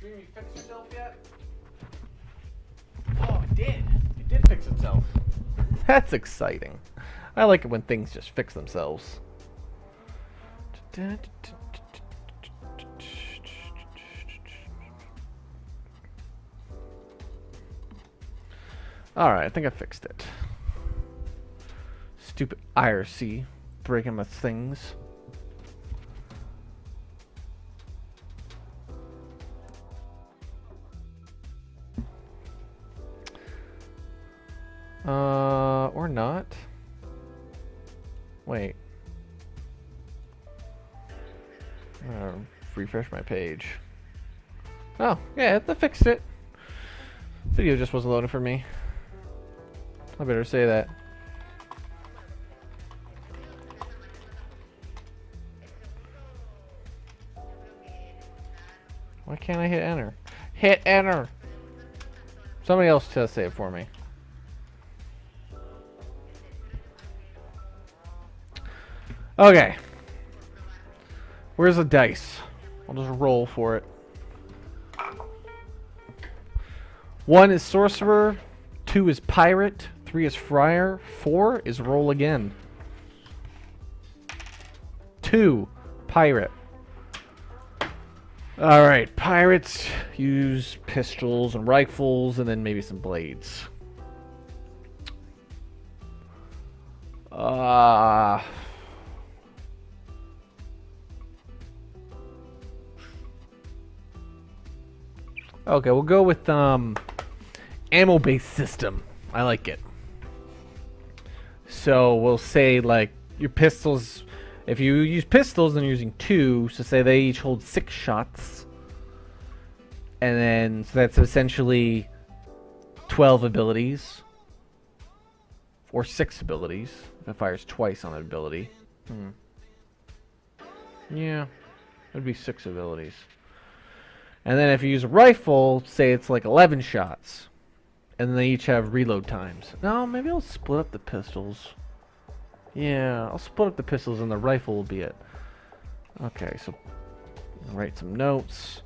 Streamy fix itself yet? Oh, it did. It did fix itself. That's exciting. I like it when things just fix themselves. Alright, I think I fixed it. Stupid IRC breaking my things. Or not. Wait. Refresh my page. Oh, yeah, I fixed it. Video just wasn't loading for me. I better say that. Why can't I hit enter? Hit enter! Somebody else just say it for me. Okay. Where's the dice? I'll just roll for it. 1 is sorcerer, 2 is pirate, 3 is friar, 4 is roll again. 2, pirate. Alright, pirates use pistols and rifles and then maybe some blades. Okay, we'll go with ammo-based system. I like it. So we'll say like your pistols. If you use pistols, then you're using 2. So say they each hold 6 shots, and then so that's essentially 12 abilities, or 6 abilities if it fires twice on an ability. Yeah, it'd be 6 abilities. And then if you use a rifle, say it's like 11 shots. And then they each have reload times. No, maybe I'll split up the pistols. Yeah, I'll split up the pistols and the rifle will be it. Okay, so write some notes.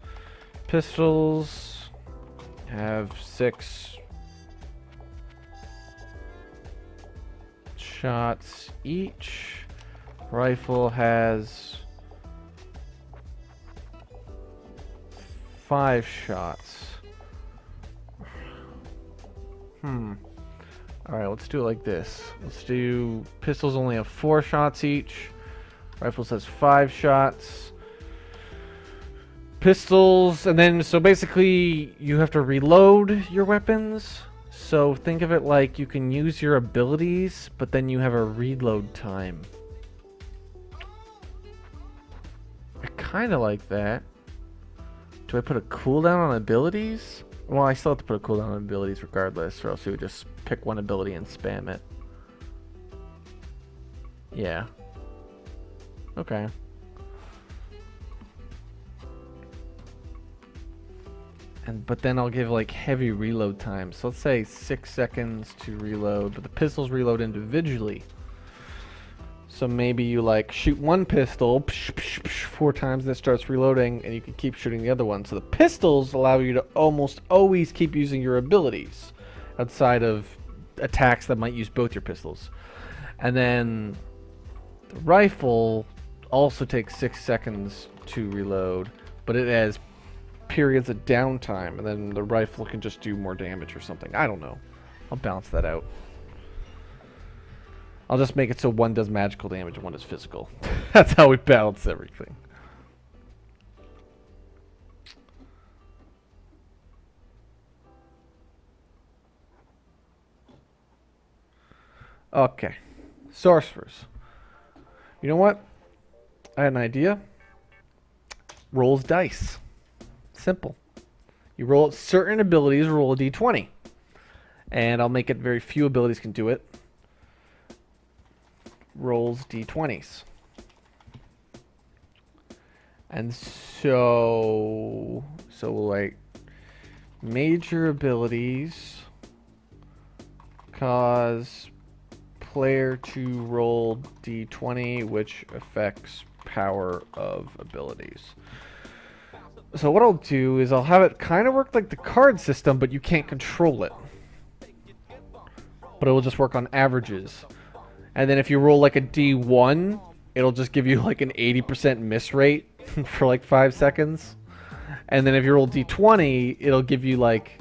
Pistols have 6 shots each. Rifle has 5 shots. Alright, let's do it like this. Let's do pistols only have 4 shots each. Rifles has 5 shots. Pistols, and then so basically you have to reload your weapons. So think of it like you can use your abilities, but then you have a reload time. I kind of like that. Do I put a cooldown on abilities? Well, I still have to put a cooldown on abilities regardless, or else you would just pick one ability and spam it. Yeah. Okay. But then I'll give like heavy reload time. So let's say 6 seconds to reload, but the pistols reload individually. So maybe you like shoot one pistol 4 times and it starts reloading, and you can keep shooting the other one. So the pistols allow you to almost always keep using your abilities outside of attacks that might use both your pistols. And then the rifle also takes 6 seconds to reload, but it has periods of downtime, and then the rifle can just do more damage or something. I don't know. I'll balance that out. I'll just make it so one does magical damage and one does physical. That's how we balance everything. Okay. Sorcerers. You know what? I had an idea. Rolls dice. Simple. You roll certain abilities, roll a d20. And I'll make it very few abilities can do it. Rolls d20s. And so like major abilities cause player to roll d20, which affects power of abilities. So what I'll do is I'll have it kind of work like the card system, but you can't control it. But it will just work on averages. And then if you roll like a D1, it'll just give you like an 80% miss rate for like 5 seconds. And then if you roll D20, it'll give you like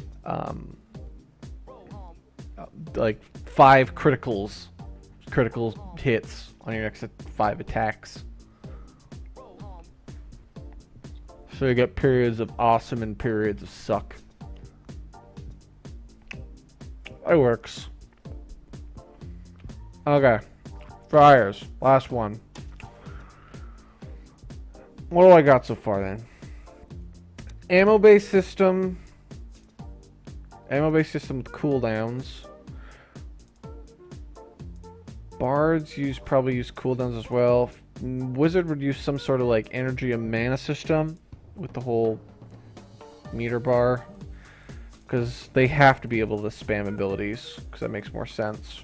5 critical hits on your next 5 attacks. So you get periods of awesome and periods of suck. It works. Okay. Friars. Last one. What do I got so far then? Ammo-based system. Ammo-based system with cooldowns. Bards probably use cooldowns as well. Wizard would use some sort of like energy and mana system with the whole meter bar, because they have to be able to spam abilities, because that makes more sense.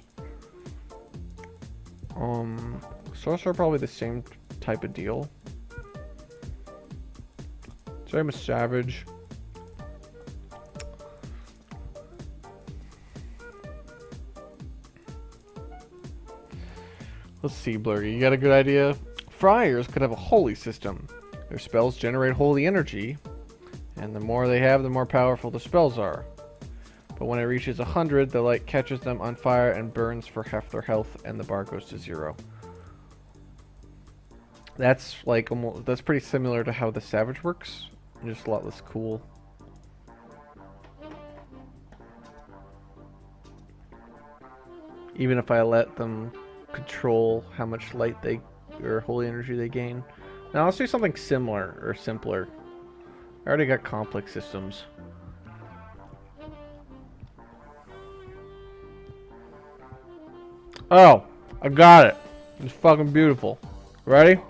Sorcerer probably the same type of deal. Same as Savage. Let's see, Blurry. You got a good idea? Friars could have a holy system. Their spells generate holy energy, and the more they have, the more powerful the spells are. But when it reaches 100, the light catches them on fire and burns for half their health, and the bar goes to 0. That's like that's pretty similar to how the Savage works, just a lot less cool. Even if I let them control how much light or holy energy they gain. Now let's do something similar or simpler. I already got complex systems. Oh, I got it. It's fucking beautiful. Ready?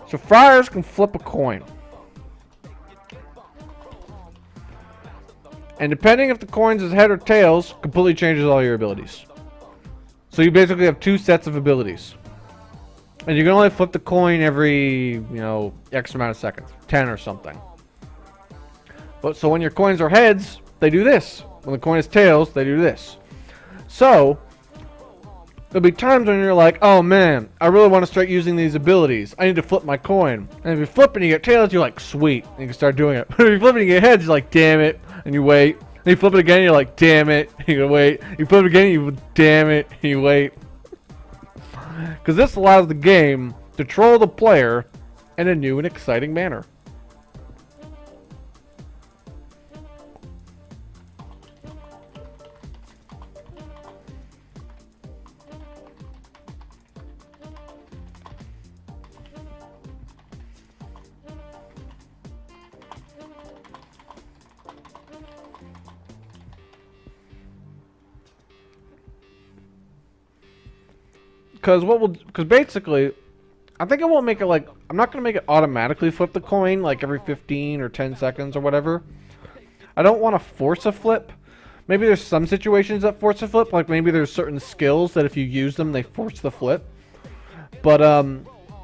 So friars can flip a coin. And depending if the coin's is head or tails, completely changes all your abilities. So you basically have 2 sets of abilities. And you can only flip the coin every, X amount of seconds. 10 or something. But so when your coins are heads, they do this. When the coin is tails, they do this. So there'll be times when you're like, oh man, I really want to start using these abilities. I need to flip my coin. And if you flip and you get tails, you're like, sweet. And you can start doing it. But if you flip and you get heads, you're like, damn it. And you wait. And you flip it again, you're like, damn it. You wait. You flip it again, you damn it. And you wait. Because this allows the game to troll the player in a new and exciting manner. Because basically, I think I won't make it like, I'm not going to make it automatically flip the coin like every 15 or 10 seconds or whatever. I don't want to force a flip. Maybe there's some situations that force a flip, like maybe there's certain skills that if you use them, they force the flip. But,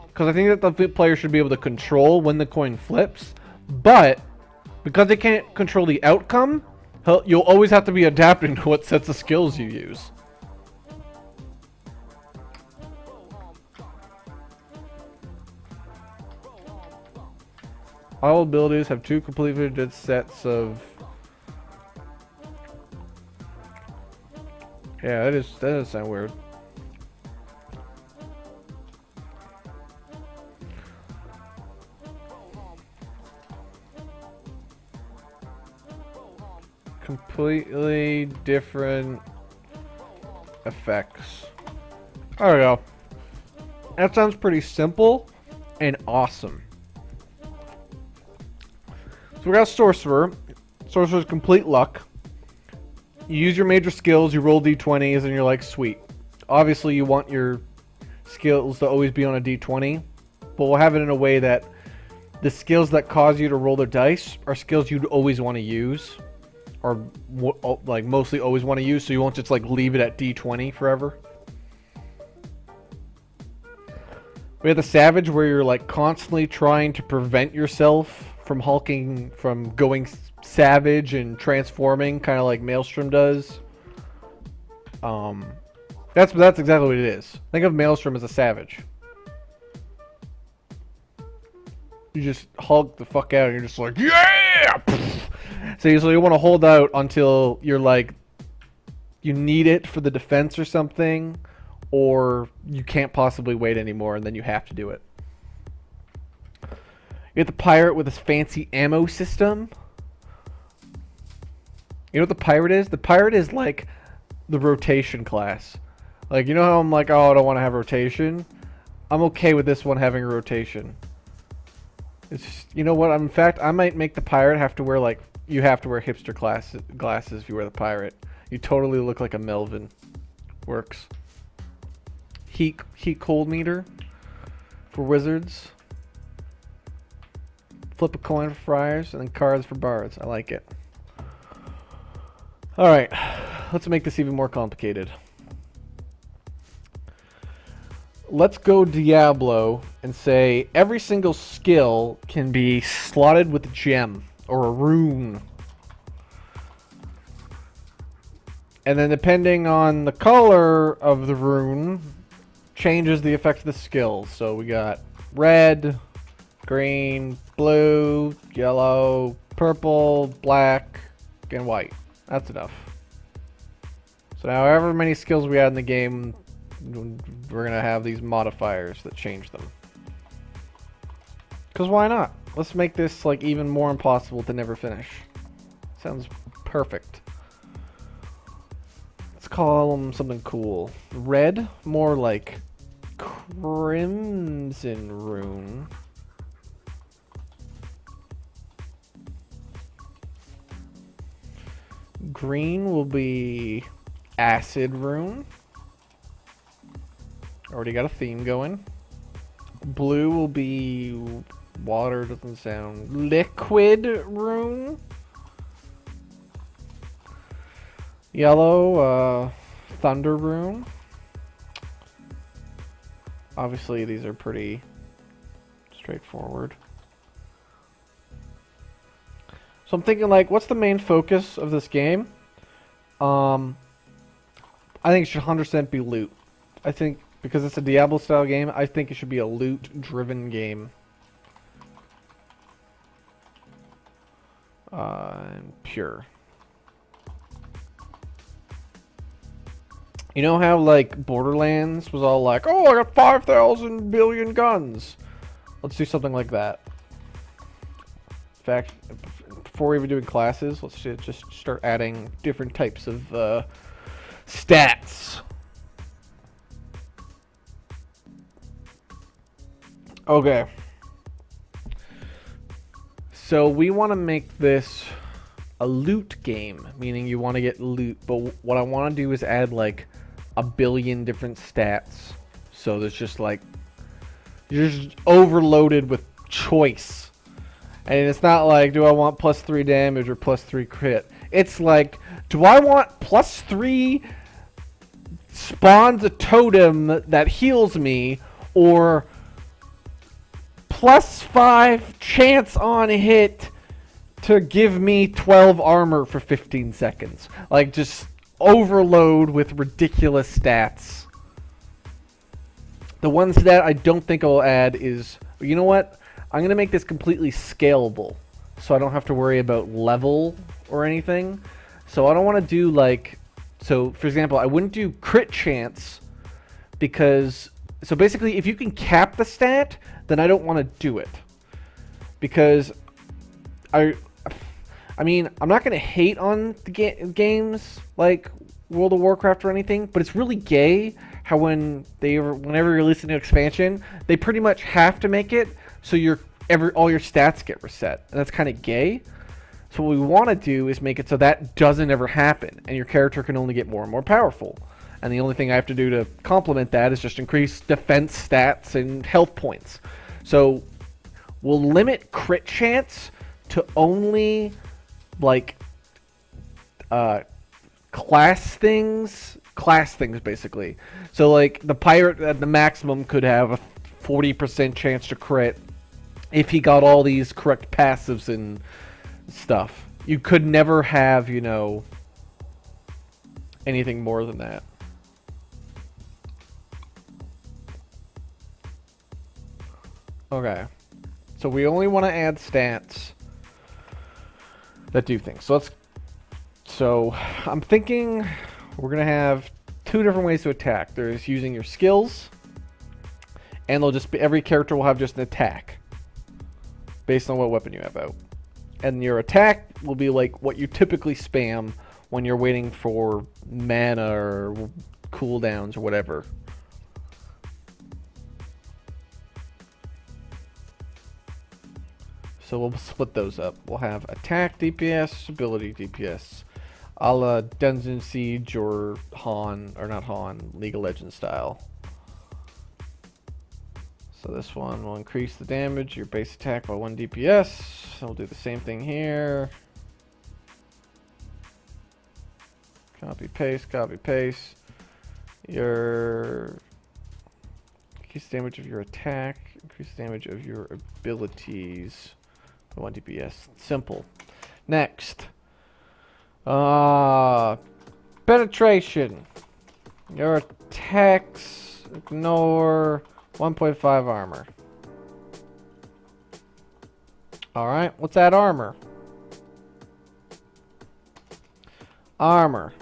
because I think that the player should be able to control when the coin flips. But, because they can't control the outcome, you'll always have to be adapting to what sets of skills you use. All abilities have 2 completely different sets of... Yeah, that does sound weird. Completely different effects. There we go. That sounds pretty simple and awesome. So we got Sorcerer. Sorcerer's complete luck. You use your major skills, you roll d20s, and you're like, sweet. Obviously, you want your skills to always be on a d20, but we'll have it in a way that the skills that cause you to roll the dice are skills you'd always want to use, or like mostly always want to use, so you won't just like leave it at d20 forever. We have the Savage, where you're like constantly trying to prevent yourself from hulking, from going savage and transforming, kind of like Maelstrom does. That's exactly what it is. Think of Maelstrom as a Savage. You just hulk the fuck out, and you're just like, yeah! So you want to hold out until you're like, you need it for the defense or something, or you can't possibly wait anymore, and then you have to do it. You get the Pirate with his fancy ammo system. You know what the Pirate is? The Pirate is like the rotation class. Like, you know how I'm like, oh, I don't want to have rotation? I'm okay with this one having a rotation. It's just, you know what? In fact, I might make the Pirate have to wear, like, you have to wear hipster glasses if you wear the Pirate. You totally look like a Melvin. Works. Heat cold meter for wizards. Flip a coin for friars, and then cards for bards. I like it. Alright, let's make this even more complicated. Let's go Diablo and say every single skill can be slotted with a gem or a rune. And then depending on the color of the rune, changes the effect of the skill. So we got red, green, blue, yellow, purple, black, and white. That's enough. So now however many skills we add in the game, we're going to have these modifiers that change them. Because why not? Let's make this like even more impossible to never finish. Sounds perfect. Let's call them something cool. Red, more like crimson rune. Green will be acid rune. Already got a theme going. Blue will be water, doesn't sound. Liquid rune. Yellow, thunder rune. Obviously these are pretty straightforward. So I'm thinking like, what's the main focus of this game? I think it should 100% be loot. I think because it's a Diablo style game, I think it should be a loot driven game. Pure. You know how like Borderlands was all like, oh, I got 5,000 billion guns. Let's do something like that. In fact, before we're even doing classes, let's just start adding different types of stats. Okay. So we want to make this a loot game, meaning you want to get loot, but what I want to do is add like a billion different stats. So there's just like, you're just overloaded with choice. And it's not like, do I want +3 damage or +3 crit? It's like, do I want +3 spawns a totem that heals me, or +5 chance on hit to give me 12 armor for 15 seconds. Like, just overload with ridiculous stats. The one stat I don't think I'll add is, you know what? I'm going to make this completely scalable, so I don't have to worry about level or anything. So I don't want to do like, so for example, I wouldn't do crit chance because, so basically if you can cap the stat, then I don't want to do it. Because I mean, I'm not going to hate on the games like World of Warcraft or anything, but it's really gay how whenever you're releasing an expansion, they pretty much have to make it so all your stats get reset. And that's kind of gay. So what we want to do is make it so that doesn't ever happen, and your character can only get more and more powerful. And the only thing I have to do to complement that is just increase defense stats and health points. So we'll limit crit chance to only like class things basically. So like the pirate at the maximum could have a 40% chance to crit if he got all these correct passives and stuff. You could never have, you know, anything more than that. Okay. So we only want to add stats that do things. So I'm thinking we're going to have two different ways to attack. There's using your skills, and they'll just be, every character will have just an attack based on what weapon you have out. And your attack will be like what you typically spam when you're waiting for mana or cooldowns or whatever. So we'll split those up. We'll have attack DPS, ability DPS, a la Dungeon Siege or Han, or not Han, League of Legends style. So this one will increase the damage, your base attack by 1 DPS. We'll do the same thing here. Copy, paste, copy, paste. Your increase the damage of your attack, increase the damage of your abilities. 1 DPS. Simple. Next. Penetration. Your attacks ignore 1.5 armor. Alright, let's add armor. Armor.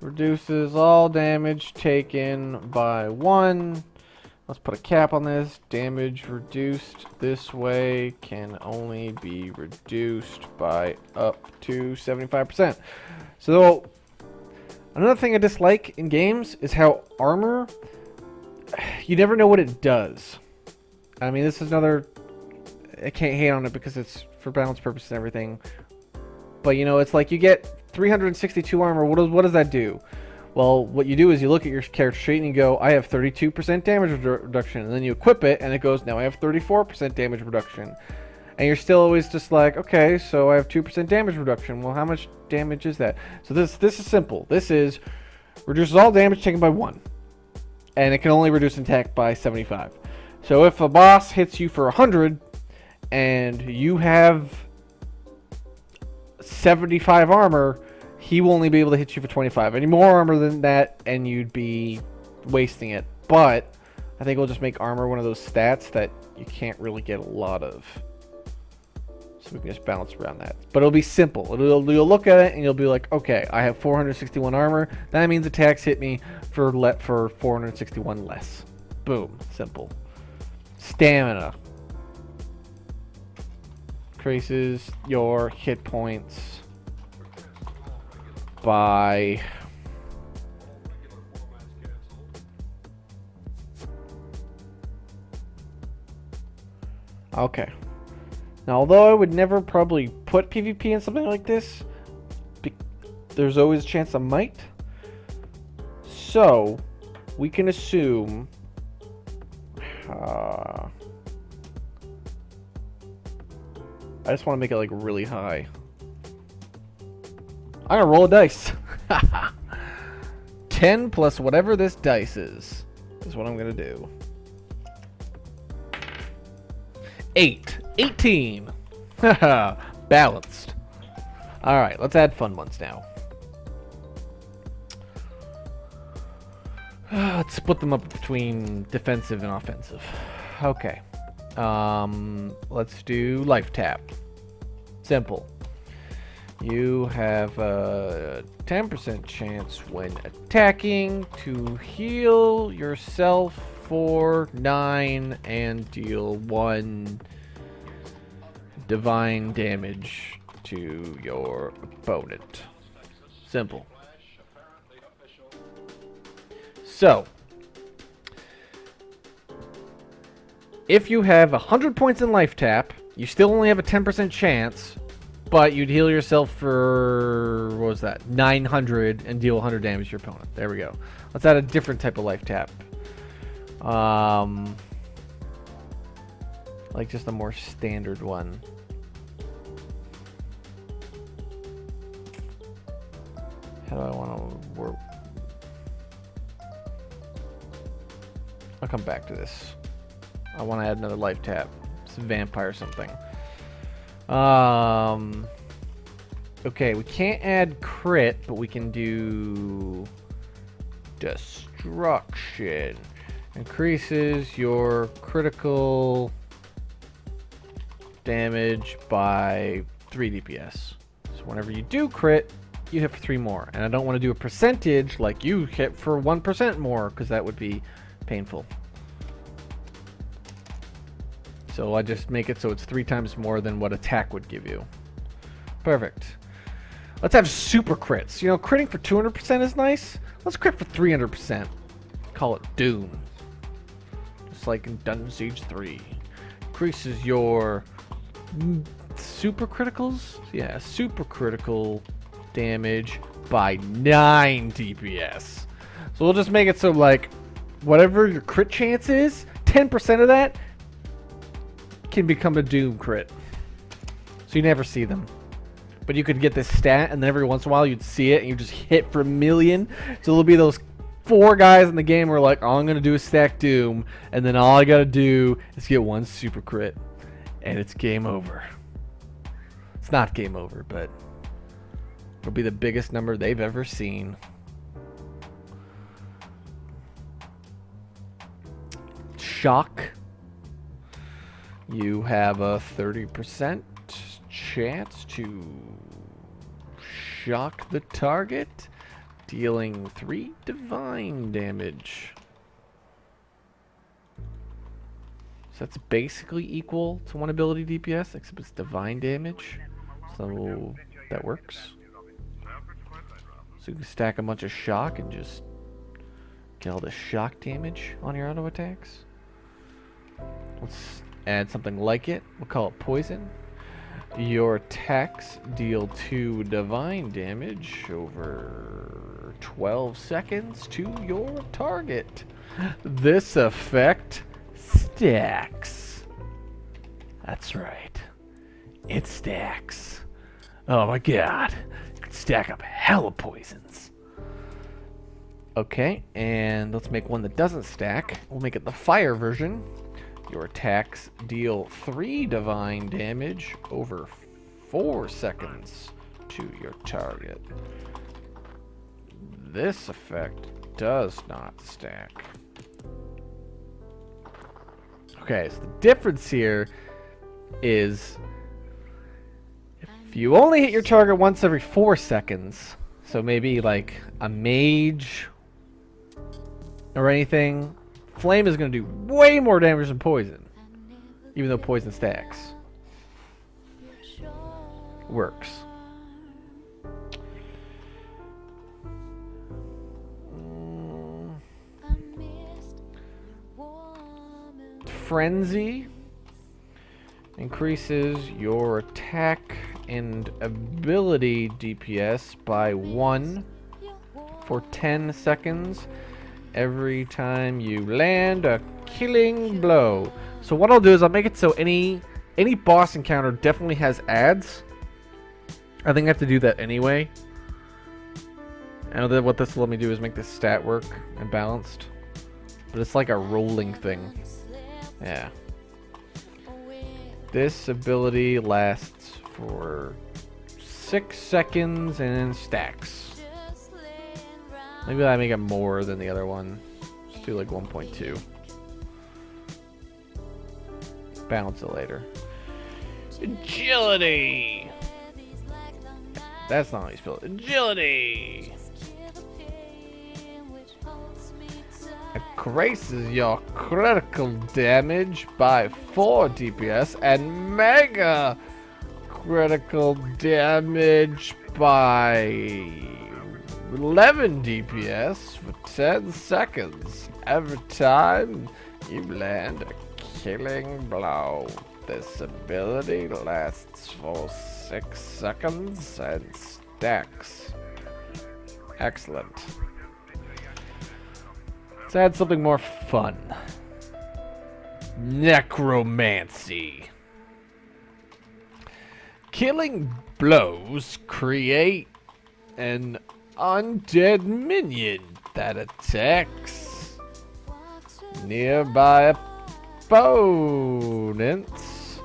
Reduces all damage taken by 1. Let's put a cap on this. Damage reduced this way can only be reduced by up to 75%. So, another thing I dislike in games is how armor, you never know what it does. I mean, this is another, I can't hate on it because it's for balance purposes and everything. But, you know, it's like you get 362 armor. What does that do? Well, what you do is you look at your character sheet and you go, I have 32% damage reduction. And then you equip it and it goes, now I have 34% damage reduction. And you're still always just like, okay, so I have 2% damage reduction. Well, how much damage is that? So this is simple. This is reduces all damage taken by 1. And it can only reduce attack by 75. So if a boss hits you for 100 and you have 75 armor, he will only be able to hit you for 25. Any more armor than that, and you'd be wasting it. But I think we'll just make armor one of those stats that you can't really get a lot of. So we can just balance around that. But it'll be simple. You'll look at it and you'll be like, okay, I have 461 armor. That means attacks hit me for 461 less. Boom. Simple. Stamina. Increases your hit points by okay. Now, although I would never probably put PvP in something like this, there's always a chance I might. So we can assume I just want to make it like really high. I'm gonna roll a dice. 10 plus whatever this dice is what I'm gonna do. 8. 18. Balanced. Alright, let's add fun ones now. Let's split them up between defensive and offensive. Okay. Let's do life tap. Simple. You have a 10% chance when attacking to heal yourself for 9 and deal 1 divine damage to your opponent. Simple. So, if you have 100 points in life tap, you still only have a 10% chance, but you'd heal yourself for, what was that, 900 and deal 100 damage to your opponent. There we go. Let's add a different type of life tap. Like just a more standard one. How do I want to work? I'll come back to this. I want to add another life tap. It's a vampire or something. Okay, we can't add crit, but we can do destruction. Increases your critical damage by 3 DPS. So whenever you do crit, you hit for 3 more. And I don't want to do a percentage like you hit for 1% more, because that would be painful. So I just make it so it's 3 times more than what attack would give you. Perfect. Let's have super crits. You know, critting for 200% is nice. Let's crit for 300%. Call it Doom. Just like in Dungeon Siege 3. Increases your super criticals? Yeah, super critical damage by 9 DPS. So we'll just make it so, like, whatever your crit chance is, 10% of that can become a Doom crit. So you never see them. But you could get this stat, and then every once in a while you'd see it, and you just hit for 1,000,000. So there'll be those 4 guys in the game who are like, all I'm going to do is stack Doom, and then all I got to do is get 1 super crit, and it's game over. It's not game over, but it'll be the biggest number they've ever seen. Shock. You have a 30% chance to shock the target, dealing 3 divine damage. So that's basically equal to 1 ability DPS, except it's divine damage. So that works. So you can stack a bunch of shock and just get all the shock damage on your auto attacks. Let's add something like it. We'll call it poison. Your attacks deal 2 divine damage over 12 seconds to your target. This effect stacks. That's right. It stacks. Oh my god. You can stack up hella poisons. Okay, and let's make one that doesn't stack. We'll make it the fire version. Your attacks deal 3 divine damage over 4 seconds to your target. This effect does not stack. Okay, so the difference here is if you only hit your target once every 4 seconds, so maybe like a mage or anything, flame is going to do way more damage than poison, even though poison stacks. Works. Frenzy increases your attack and ability DPS by 1 for 10 seconds every time you land a killing blow. So what I'll do is I'll make it so any boss encounter definitely has adds. I think I have to do that anyway. And what this will let me do is make this stat work and balanced. But it's like a rolling thing. Yeah. This ability lasts for 6 seconds and then stacks. Maybe I make it more than the other one. Let's do like 1.2. Balance it later. Agility! That's not how you spell it. Agility! Increases your critical damage by 4 DPS and mega critical damage by 11 DPS for 10 seconds every time you land a killing blow. This ability lasts for 6 seconds and stacks. Excellent. Let's add something more fun. Necromancy. Killing blows create an undead minion that attacks nearby opponents.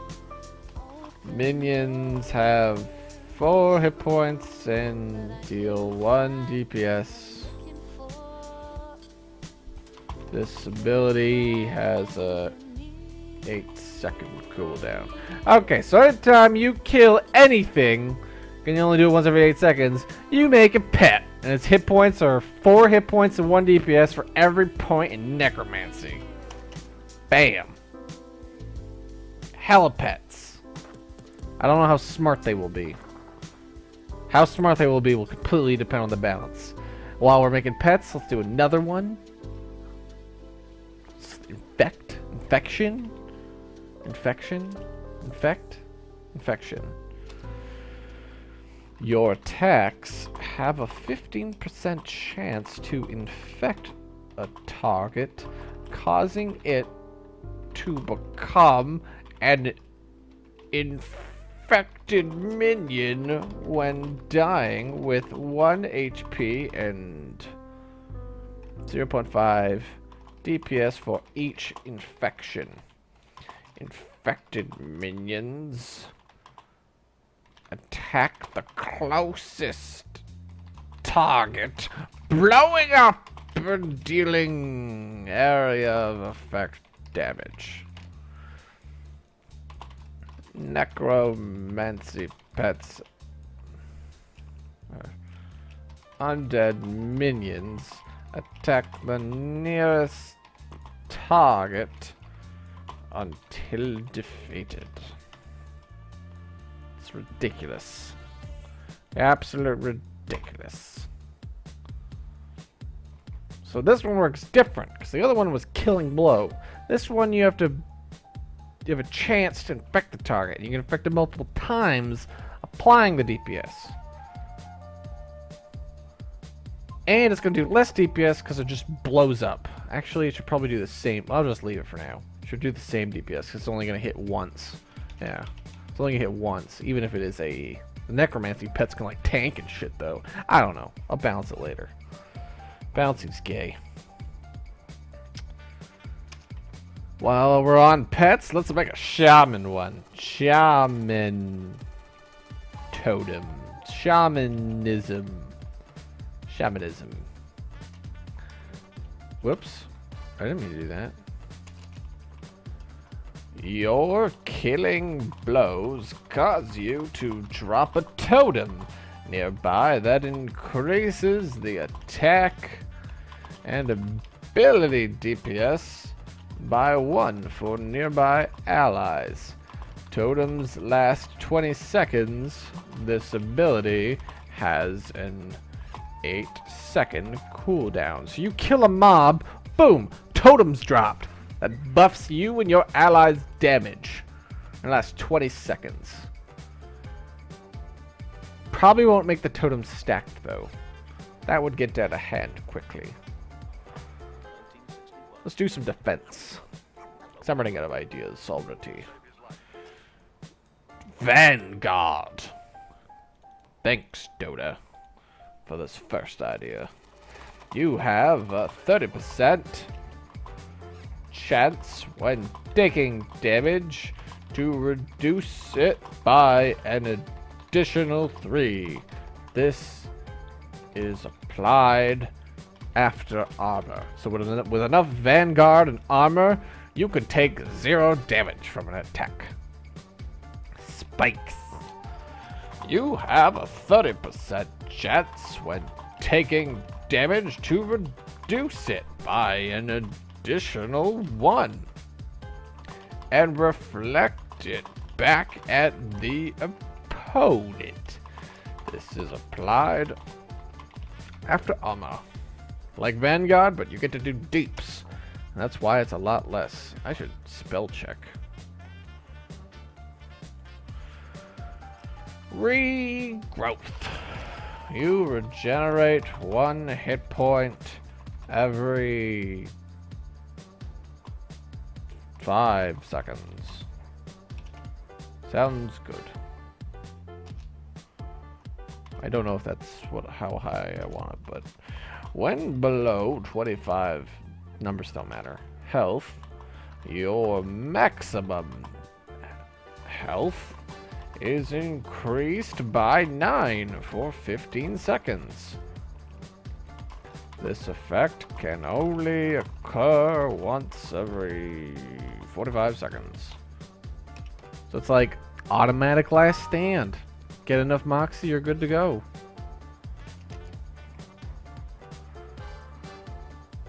Minions have 4 hit points and deal 1 DPS. This ability has a 8-second cooldown. Okay, so every time you kill anything, and you only do it once every 8 seconds, you make a pet. And its hit points are 4 hit points and 1 DPS for every point in necromancy. Bam. Hella pets. I don't know how smart they will be. How smart they will be will completely depend on the balance. While we're making pets, let's do another one. Infection. Your attacks have a 15% chance to infect a target, causing it to become an infected minion when dying with 1 HP and 0.5 DPS for each infection. Infected minions attack the closest target, blowing up and dealing area of effect damage. Necromancy pets. Undead minions attack the nearest target until defeated. It's ridiculous. Absolute ridiculous. So this one works different, because the other one was killing blow. This one you have a chance to infect the target. You can infect it multiple times, applying the DPS. And it's going to do less DPS because it just blows up. Actually, it should probably do the same. I'll just leave it for now. It should do the same DPS because it's only going to hit once. Yeah. It's only going to hit once, even if it is AE. The necromancy pets can like tank and shit though. I don't know. I'll balance it later. Balancing's gay. While we're on pets, let's make a shaman one. Shaman totem. Shamanism. Whoops. I didn't mean to do that. Your killing blows cause you to drop a totem nearby that increases the attack and ability DPS by 1 for nearby allies. Totems last 20 seconds. This ability has an 8-second cooldown. So you kill a mob, boom, totems dropped. That buffs you and your allies' damage. It lasts 20 seconds. Probably won't make the totems stacked though. That would get out of hand quickly. Let's do some defense. Because I'm running out of ideas already. Vanguard. Thanks, Dota, for this first idea. You have a 30% chance when taking damage to reduce it by an additional 3. This is applied after armor. So with enough Vanguard and armor, you could take 0 damage from an attack. Spikes. You have a 30% chance when taking damage to reduce it by an additional 1 and reflect it back at the opponent. This is applied after armor. Like Vanguard, but you get to do deeps. And that's why it's a lot less. I should spell check. Regrowth. You regenerate 1 hit point every 5 seconds. Sounds good. I don't know if that's how high I want it, but when below 25, numbers don't matter. health, your maximum health is increased by 9 for 15 seconds. This effect can only occur once every 45 seconds. So it's like automatic last stand. Get enough moxie, you're good to go.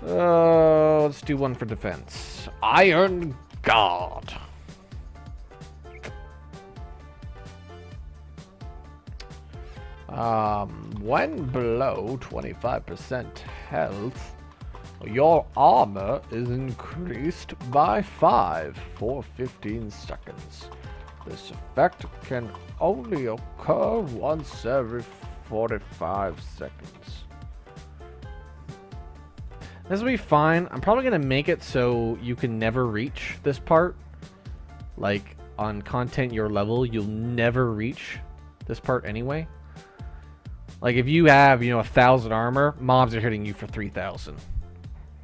Let's do one for defense. Iron Guard. When below 25% health, your armor is increased by 5 for 15 seconds. This effect can only occur once every 45 seconds. This will be fine. I'm probably going to make it so you can never reach this part. Like, on content your level, you'll never reach this part anyway. Like, if you have, 1,000 armor, mobs are hitting you for 3,000.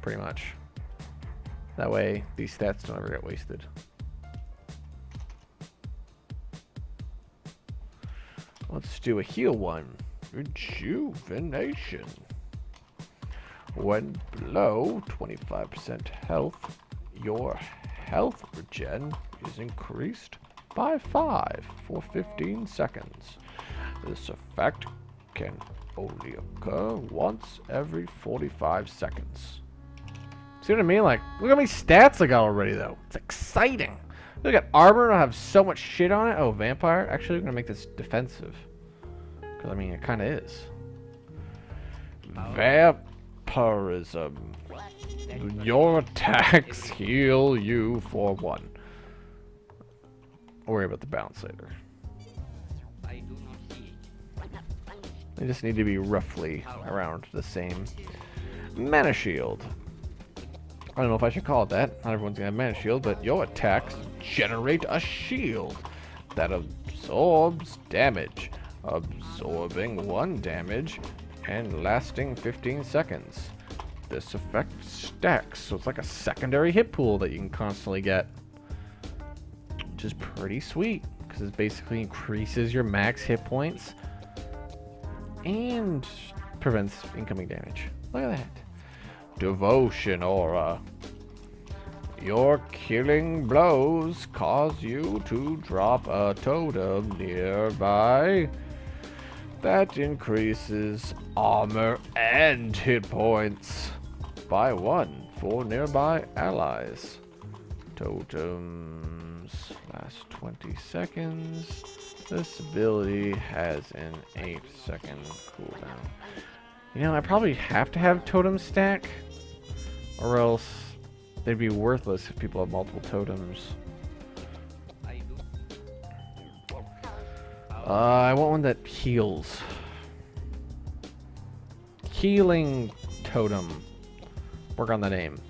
Pretty much. That way, these stats don't ever get wasted. Let's do a heal one. Rejuvenation. When below 25% health, your health regen is increased by 5 for 15 seconds. This effect can only occur once every 45 seconds. See what I mean? Like, look how many stats I got already, though. It's exciting. Look at armor. I have so much shit on it. Oh, vampire. Actually, we're going to make this defensive. Because, I mean, it kind of is. Vampirism. Your attacks heal you for 1. I'll worry about the bounce later. They just need to be roughly around the same. Mana Shield. I don't know if I should call it that. Not everyone's gonna have Mana Shield, but your attacks generate a shield that absorbs damage, absorbing 1 damage and lasting 15 seconds. This effect stacks, so it's like a secondary hit pool that you can constantly get, which is pretty sweet because it basically increases your max hit points and prevents incoming damage. Look at that. Devotion Aura. Your killing blows cause you to drop a totem nearby. That increases armor and hit points by 1 for nearby allies. Totems last 20 seconds. This ability has an 8-second cooldown. I probably have to have totem stack, or else they'd be worthless if people have multiple totems. I want one that heals. Healing totem. Work on the name.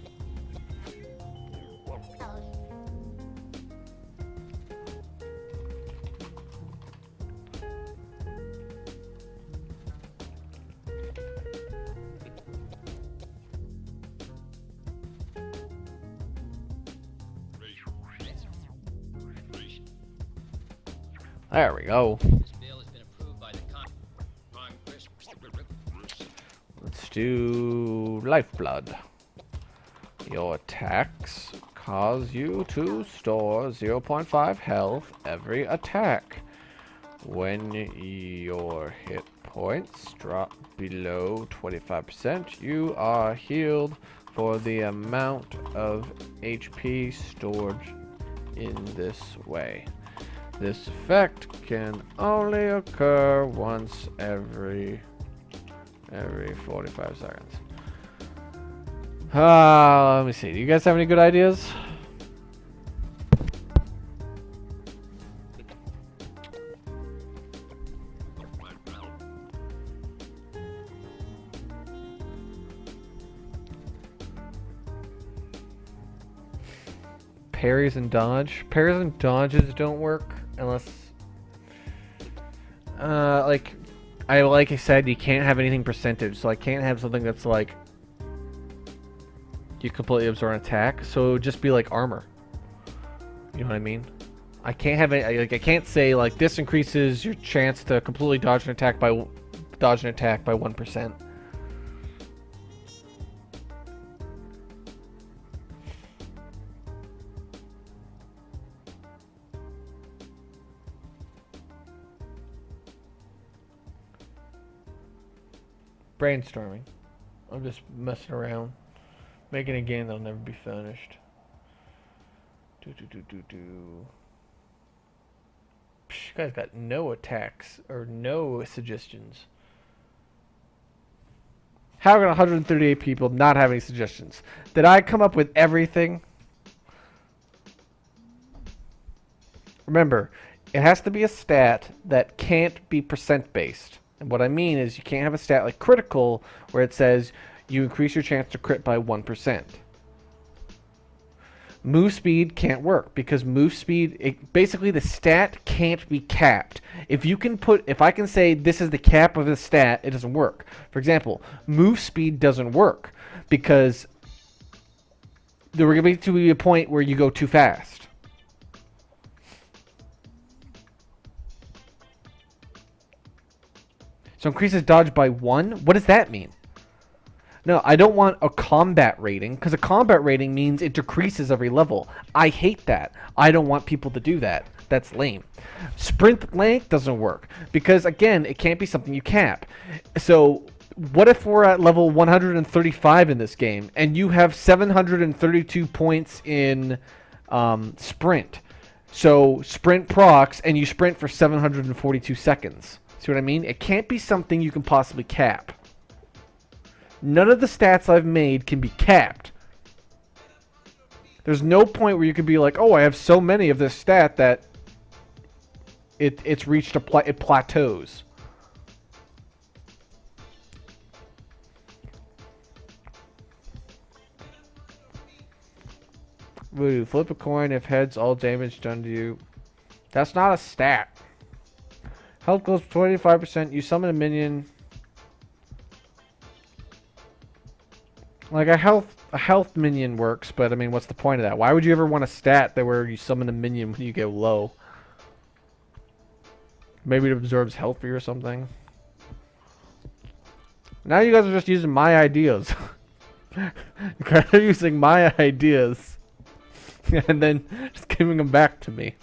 There we go. Let's do Lifeblood. Your attacks cause you to store 0.5 health every attack. When your hit points drop below 25%, you are healed for the amount of HP stored in this way. This effect can only occur once every 45 seconds. Let me see. Do you guys have any good ideas? Parries and dodge. Parries and dodges don't work unless, like I said, you can't have anything percentage. So I can't have something that's like you completely absorb an attack. So it would just be like armor. You know what I mean? I can't have it. Like I can't say like this increases your chance to completely dodge an attack by 1%. Brainstorming. I'm just messing around, making a game that'll never be finished. You guys got no attacks or no suggestions. How can 138 people not have any suggestions? Did I come up with everything? Remember, it has to be a stat that can't be percent based. And what I mean is you can't have a stat like critical where it says you increase your chance to crit by 1%. Move speed can't work because move speed, basically the stat can't be capped. If I can say this is the cap of the stat, it doesn't work. For example, move speed doesn't work because there will be a point where you go too fast. So increases dodge by 1? What does that mean? No, I don't want a combat rating, because a combat rating means it decreases every level. I hate that. I don't want people to do that. That's lame. Sprint length doesn't work, because again, it can't be something you cap. So what if we're at level 135 in this game, and you have 732 points in sprint? So sprint procs, and you sprint for 742 seconds. See what I mean? It can't be something you can possibly cap. None of the stats I've made can be capped. There's no point where you could be like, oh, I have so many of this stat that it's reached it plateaus. Voodoo, flip a coin if heads, all damage done to you. That's not a stat. Health goes 25%. You summon a minion. Like a health minion works, but I mean, what's the point of that? Why would you ever want a stat that where you summon a minion when you get low? Maybe it absorbs health for you or something. Now you guys are just using my ideas. You guys are using my ideas and then just giving them back to me.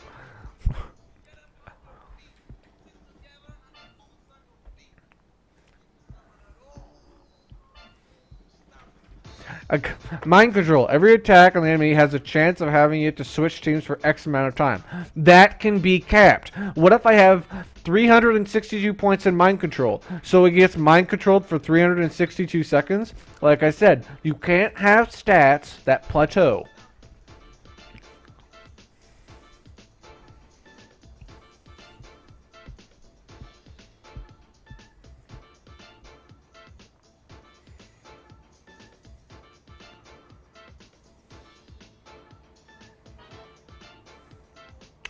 Mind control. Every attack on the enemy has a chance of having it to switch teams for X amount of time. That can be capped. What if I have 362 points in mind control? So it gets mind controlled for 362 seconds? Like I said, you can't have stats that plateau.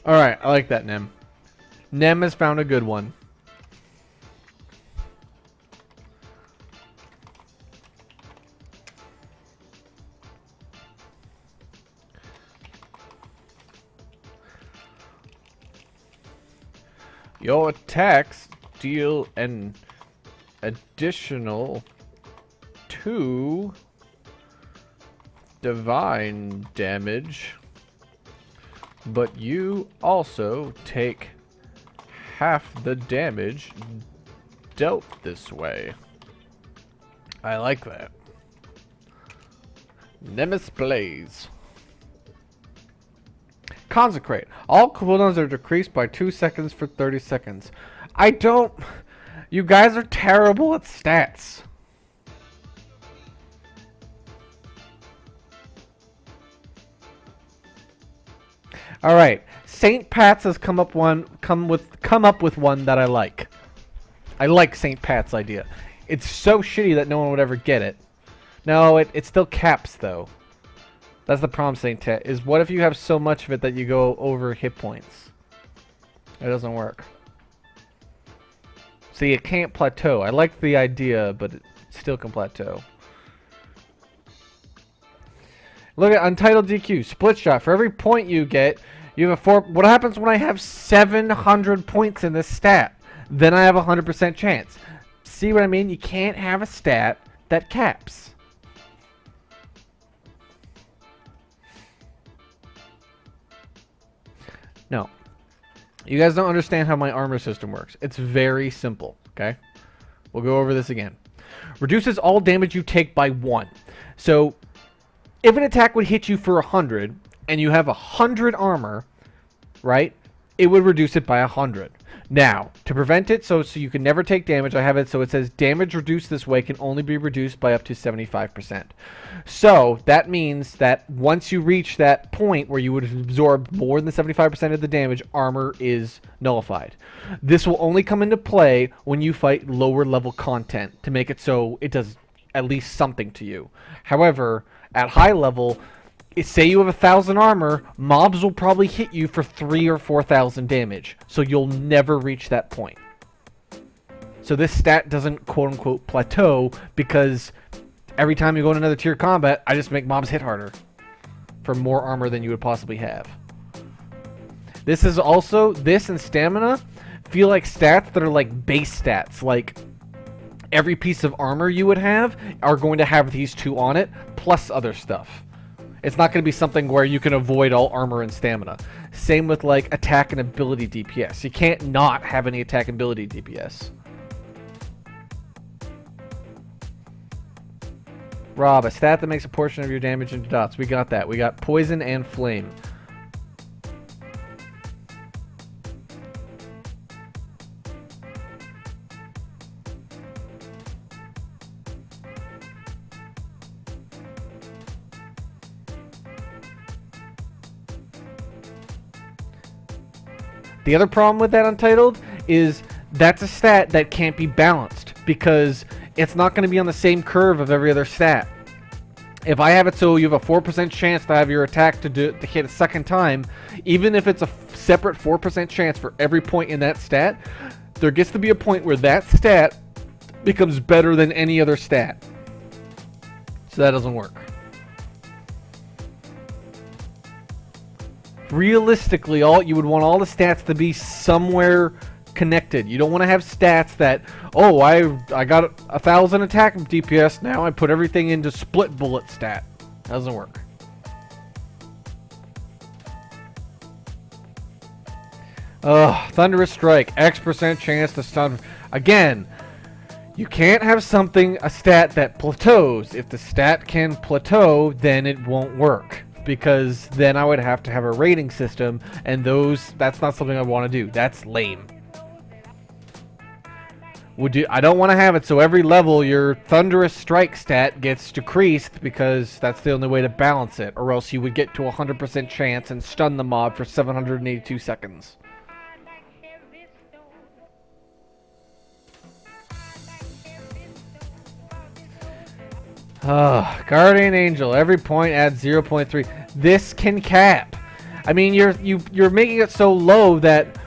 Alright, I like that, Nem. Nem has found a good one. Your attacks deal an additional 2 divine damage. But you also take half the damage dealt this way. I like that. Nemesis Blaze. Consecrate. All cooldowns are decreased by 2 seconds for 30 seconds. I don't... You guys are terrible at stats. All right, St. Pat's has come up with one that I like. I like St. Pat's idea. It's so shitty that no one would ever get it. No, it still caps though. That's the problem, St. Pat. Is what if you have so much of it that you go over hit points? It doesn't work. See, it can't plateau. I like the idea, but it still can plateau. Look at Untitled DQ. Split shot. For every point you get, you have a 4. What happens when I have 700 points in this stat? Then I have a 100% chance. See what I mean? You can't have a stat that caps. No. You guys don't understand how my armor system works. It's very simple, okay? We'll go over this again. Reduces all damage you take by 1. So, if an attack would hit you for 100, and you have 100 armor, right? It would reduce it by 100. Now, to prevent it, so you can never take damage, I have it so it says damage reduced this way can only be reduced by up to 75%. So, that means that once you reach that point where you would absorb more than 75% of the damage, armor is nullified. This will only come into play when you fight lower level content to make it so it does at least something to you. However, at high level, say you have 1,000 armor, mobs will probably hit you for 3,000 or 4,000 damage. So you'll never reach that point. So this stat doesn't quote-unquote plateau because every time you go in another tier combat, I just make mobs hit harder for more armor than you would possibly have. This is also, this and stamina feel like stats that are like base stats. Like every piece of armor you would have are going to have these two on it, plus other stuff. It's not going to be something where you can avoid all armor and stamina. Same with like attack and ability DPS. You can't not have any attack and ability DPS. Rob, a stat that makes a portion of your damage into dots. We got that. We got poison and flame. The other problem with that Untitled is that's a stat that can't be balanced because it's not going to be on the same curve of every other stat. If I have it so you have a 4% chance to have your attack to hit a second time, even if it's a separate 4% chance for every point in that stat, there gets to be a point where that stat becomes better than any other stat. So that doesn't work. Realistically, you would want all the stats to be somewhere connected. You don't want to have stats that, oh, I got 1,000 attack DPS, now I put everything into split bullet stat. Doesn't work. Thunderous Strike, X% chance to stun. Again, you can't have a stat that plateaus. If the stat can plateau, then it won't work. Because then I would have to have a rating system, and that's not something I want to do. That's lame. I don't want to have it so every level your Thunderous Strike stat gets decreased because that's the only way to balance it, or else you would get to 100% chance and stun the mob for 782 seconds. Guardian Angel, every point adds 0.3. This can cap. I mean, you're making it so low that,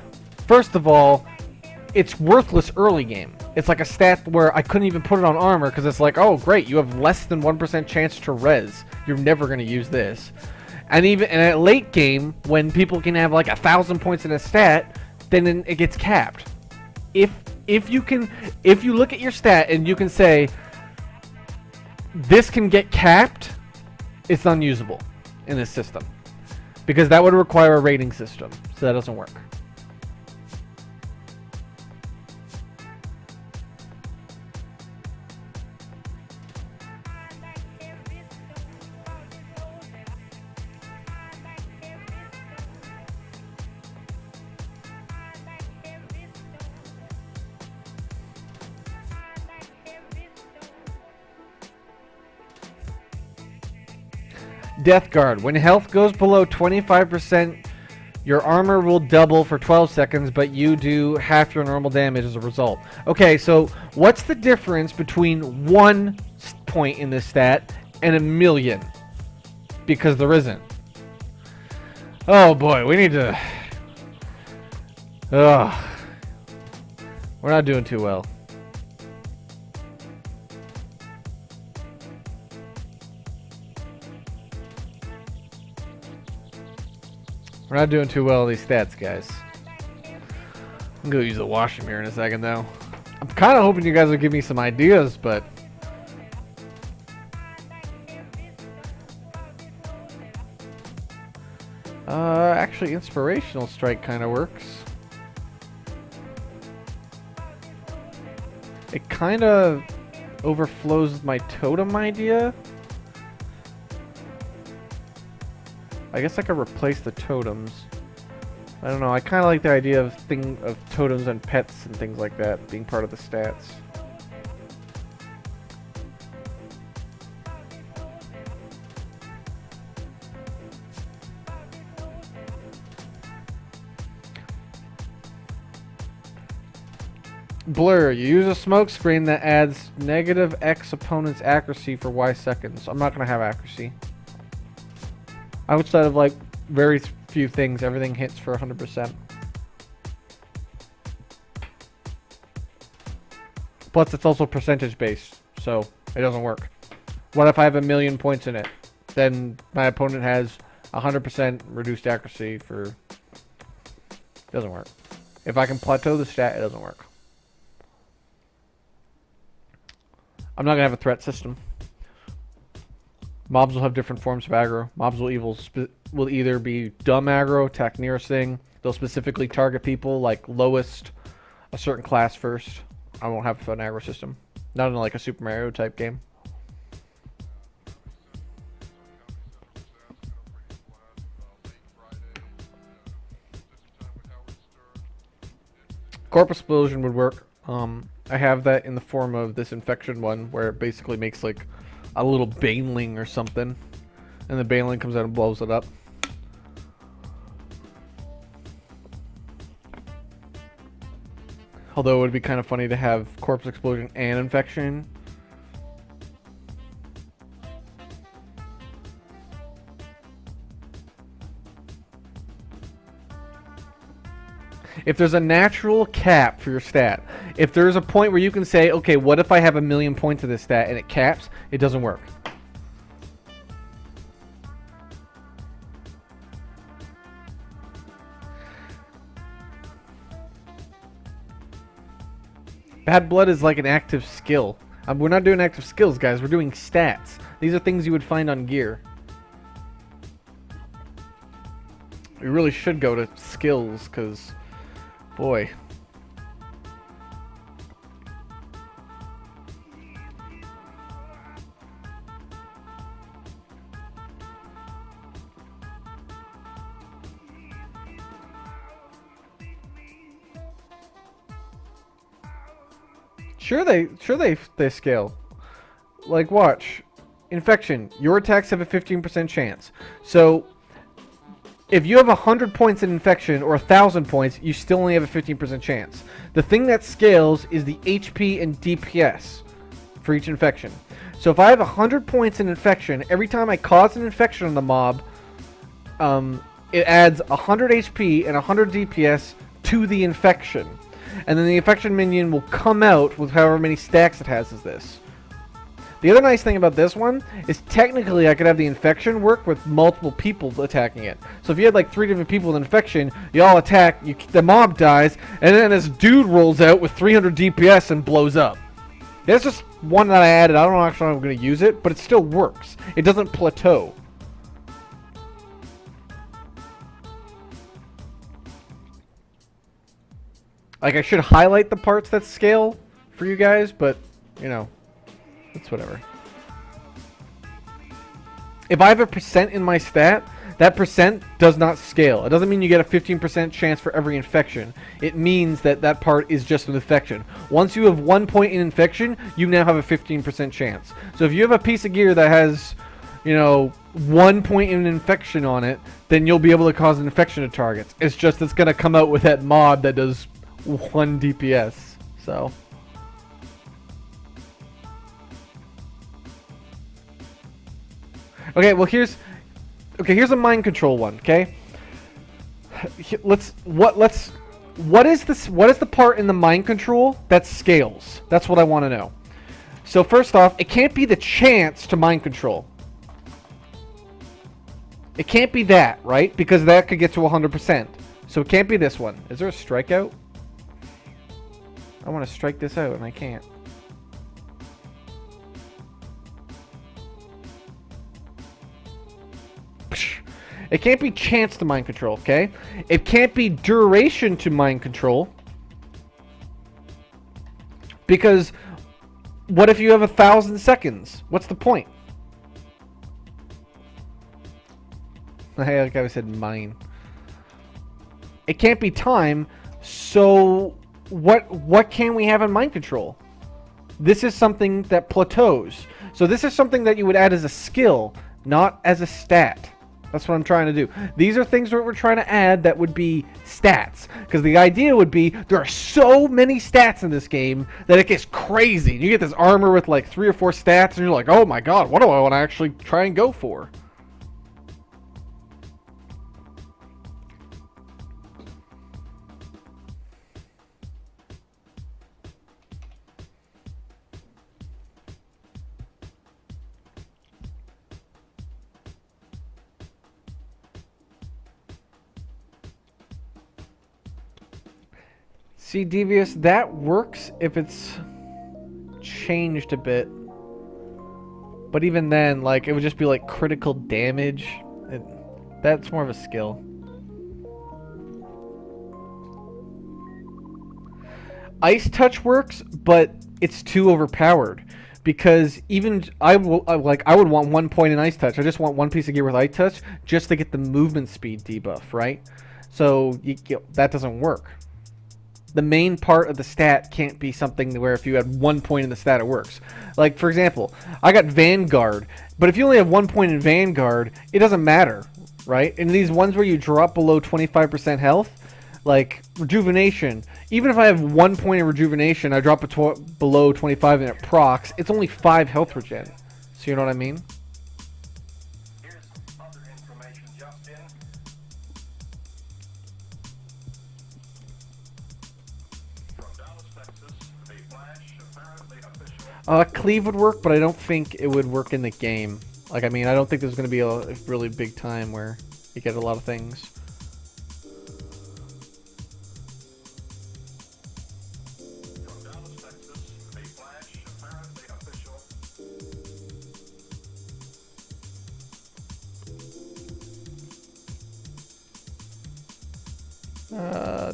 first of all, it's worthless early game. It's like a stat where I couldn't even put it on armor because it's like, oh great, you have less than 1% chance to res. You're never going to use this. And at late game, when people can have like 1,000 points in a stat, then it gets capped. If you look at your stat and you can say, this can get capped, it's unusable in this system. Because that would require a rating system, so that doesn't work. Death Guard. When health goes below 25%, your armor will double for 12 seconds, but you do half your normal damage as a result. Okay, so what's the difference between 1 point in this stat and 1,000,000? Because there isn't. Oh boy, we need to... Ugh. We're not doing too well. We're not doing too well with these stats, guys. I'm gonna use the washroom here in a second, though. I'm kind of hoping you guys will give me some ideas, but... actually, Inspirational Strike kind of works. It kind of overflows my totem idea. I guess I could replace the totems. I don't know, I kind of like the idea of totems and pets and things like that being part of the stats. Blur. You use a smoke screen that adds negative X opponent's accuracy for Y seconds. I'm not going to have accuracy. Outside of like very few things, everything hits for 100%. Plus it's also percentage based, so it doesn't work. What if I have 1,000,000 points in it? Then my opponent has 100% reduced accuracy for... It doesn't work. If I can plateau the stat, it doesn't work. I'm not going to have a threat system. Mobs will have different forms of aggro. Mobs will either be dumb aggro, attack nearest thing. They'll specifically target people like lowest a certain class first. I won't have an aggro system. Not in like a Super Mario type game. Corpse Explosion would work. I have that in the form of this infection one, where it basically makes like a little baneling or something, and the baneling comes out and blows it up. Although it would be kind of funny to have Corpse Explosion and infection. If there's a natural cap for your stat, if there's a point where you can say, okay, what if I have 1,000,000 points of this stat and it caps, it doesn't work. Bad Blood is like an active skill. We're not doing active skills, guys. We're doing stats. These are things you would find on gear. We really should go to skills, because... boy. Sure they scale. Like, watch. Infection. Your attacks have a 15% chance. So if you have 100 points in infection or 1,000 points, you still only have a 15% chance. The thing that scales is the HP and DPS for each infection. So if I have 100 points in infection, every time I cause an infection on the mob, it adds 100 HP and 100 DPS to the infection. And then the infection minion will come out with however many stacks it has as this. The other nice thing about this one is technically I could have the infection work with multiple people attacking it. So if you had like 3 different people with infection, you all attack, the mob dies, and then this dude rolls out with 300 DPS and blows up. That's just one that I added. I don't know actually how I'm going to use it, but it still works. It doesn't plateau. Like, I should highlight the parts that scale for you guys, but, you know, it's whatever. If I have a percent in my stat, that percent does not scale. It doesn't mean you get a 15% chance for every infection. It means that that part is just an infection. Once you have 1 point in infection, you now have a 15% chance. So if you have a piece of gear that has, you know, 1 point in infection on it, then you'll be able to cause an infection to targets. It's just it's going to come out with that mob that does 1 DPS. So... okay, well here's a mind control one, okay? What is the part in the mind control that scales? That's what I want to know. So first off, it can't be the chance to mind control. It can't be that, right? Because that could get to 100%. So it can't be this one. Is there a strikeout? I want to strike this out and I can't. It can't be chance to mind control, okay? It can't be duration to mind control. Because what if you have 1,000 seconds? What's the point? Like I said, mine. It can't be time, so what can we have in mind control? This is something that plateaus. So this is something that you would add as a skill, not as a stat. That's what I'm trying to do. These are things that we're trying to add that would be stats. Because the idea would be there are so many stats in this game that it gets crazy. You get this armor with like 3 or 4 stats and you're like, oh my god, what do I want to actually try and go for? See, Devious, that works if it's changed a bit. But even then, like, it would just be like critical damage. That's more of a skill. Ice Touch works, but it's too overpowered. Because even I would want 1 point in Ice Touch. I just want 1 piece of gear with Ice Touch just to get the movement speed debuff, right? So that doesn't work. The main part of the stat can't be something where if you had 1 point in the stat, it works. Like, for example, I got Vanguard, but if you only have 1 point in Vanguard, it doesn't matter, right? And these ones where you drop below 25% health, like Rejuvenation, even if I have 1 point in Rejuvenation, I drop it below 25 and it procs, it's only 5 health regen. So you know what I mean? Cleave would work, but I don't think it would work in the game. Like, I mean, I don't think there's going to be a really big time where you get a lot of things.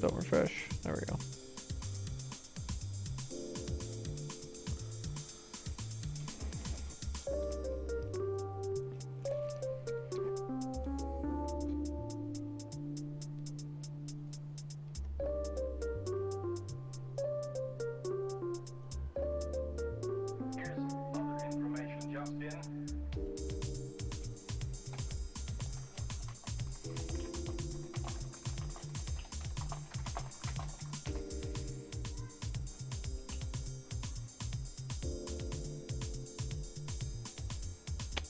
Don't refresh. There we go.